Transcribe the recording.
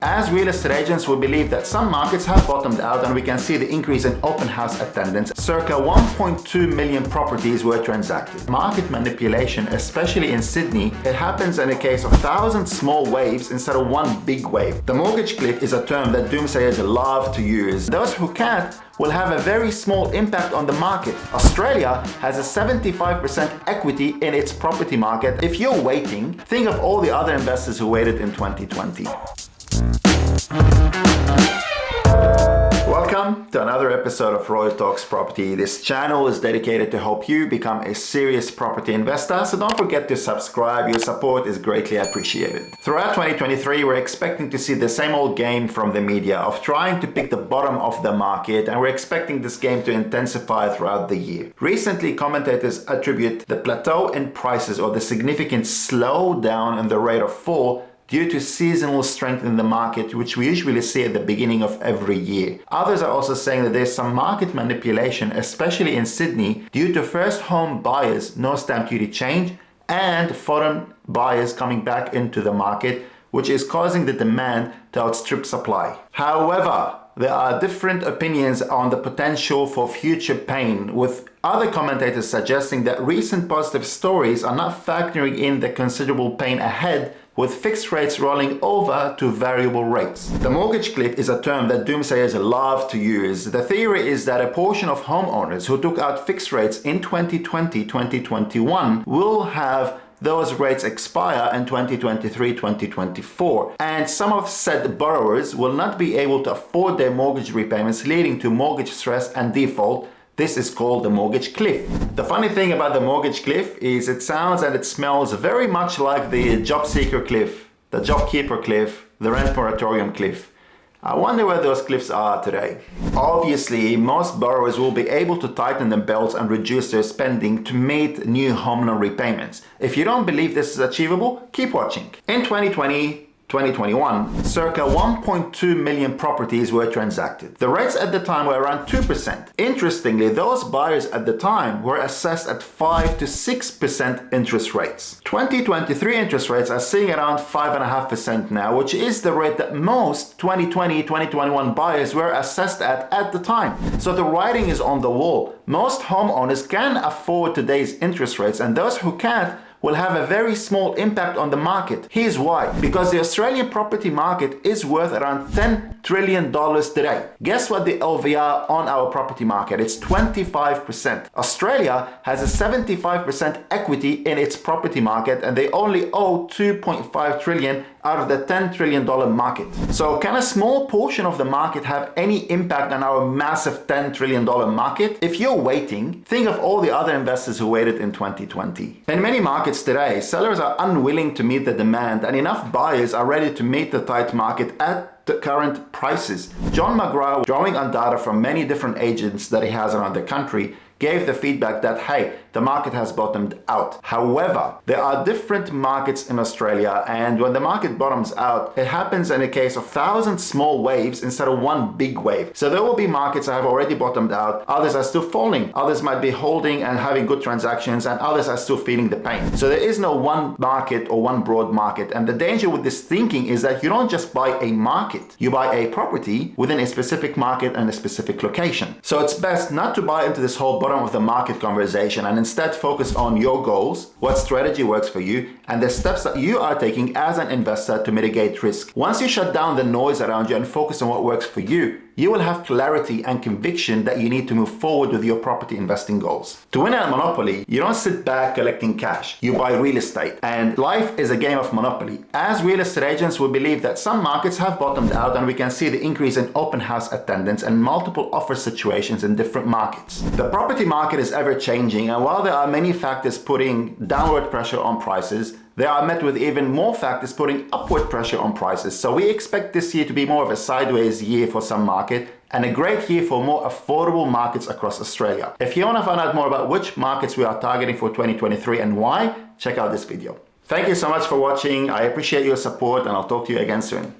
As real estate agents, we believe that some markets have bottomed out and we can see the increase in open house attendance. Circa 1.2 million properties were transacted. Market manipulation, especially in Sydney, it happens in a case of thousands small waves instead of one big wave. The mortgage cliff is a term that doomsayers love to use. Those who can't will have a very small impact on the market. Australia has a 75% equity in its property market. If you're waiting, think of all the other investors who waited in 2020. Welcome to another episode of Roy Talks Property. This channel is dedicated to help you become a serious property investor, so don't forget to subscribe. Your support is greatly appreciated. Throughout 2023, we're expecting to see the same old game from the media of trying to pick the bottom of the market, and we're expecting this game to intensify throughout the year. Recently, commentators attribute the plateau in prices or the significant slowdown in the rate of fall due to seasonal strength in the market, which we usually see at the beginning of every year. Others are also saying that there's some market manipulation, especially in Sydney, due to first home buyers, no stamp duty change, and foreign buyers coming back into the market, which is causing the demand to outstrip supply. However, there are different opinions on the potential for future pain, with other commentators suggesting that recent positive stories are not factoring in the considerable pain ahead, with fixed rates rolling over to variable rates. The mortgage cliff is a term that doomsayers love to use. The theory is that a portion of homeowners who took out fixed rates in 2020-2021 will have those rates expire in 2023-2024, and some of said borrowers will not be able to afford their mortgage repayments, leading to mortgage stress and default. This is called the mortgage cliff. The funny thing about the mortgage cliff is it sounds and it smells very much like the job seeker cliff, the job keeper cliff, the rent moratorium cliff. I wonder where those cliffs are today. Obviously, most borrowers will be able to tighten their belts and reduce their spending to meet new home loan repayments. If you don't believe this is achievable, keep watching. In 2020-2021, circa 1.2 million properties were transacted. The rates at the time were around 2%. Interestingly, those buyers at the time were assessed at 5 to 6% interest rates. 2023 interest rates are sitting around 5.5% now, which is the rate that most 2020-2021 buyers were assessed at the time. So the writing is on the wall. Most homeowners can afford today's interest rates, and those who can't will have a very small impact on the market. Here's why. Because the Australian property market is worth around $10 trillion today. Guess what the LVR on our property market? It's 25%. Australia has a 75% equity in its property market, and they only owe $2.5 trillion out of the $10 trillion market. So can a small portion of the market have any impact on our massive $10 trillion market? If you're waiting, think of all the other investors who waited in 2020. In many markets today, sellers are unwilling to meet the demand, and enough buyers are ready to meet the tight market at the current prices. John McGrath, drawing on data from many different agents that he has around the country, gave the feedback that, hey, the market has bottomed out. However, there are different markets in Australia, and when the market bottoms out, it happens in a case of thousands small waves instead of one big wave. So there will be markets that have already bottomed out, others are still falling, others might be holding and having good transactions, and others are still feeling the pain. So there is no one market or one broad market, and the danger with this thinking is that you don't just buy a market, you buy a property within a specific market and a specific location. So it's best not to buy into this whole bottom of the market conversation, and instead focus on your goals, what strategy works for you, and the steps that you are taking as an investor to mitigate risk. Once you shut down the noise around you and focus on what works for you, you will have clarity and conviction that you need to move forward with your property investing goals. To win at Monopoly, you don't sit back collecting cash, you buy real estate. And life is a game of Monopoly. As real estate agents, we believe that some markets have bottomed out, and we can see the increase in open house attendance and multiple offer situations in different markets. The property market is ever changing, and while there are many factors putting downward pressure on prices, they are met with even more factors putting upward pressure on prices. So we expect this year to be more of a sideways year for some market, and a great year for more affordable markets across Australia. If you want to find out more about which markets we are targeting for 2023 and why, check out this video. Thank you so much for watching. I appreciate your support, and I'll talk to you again soon.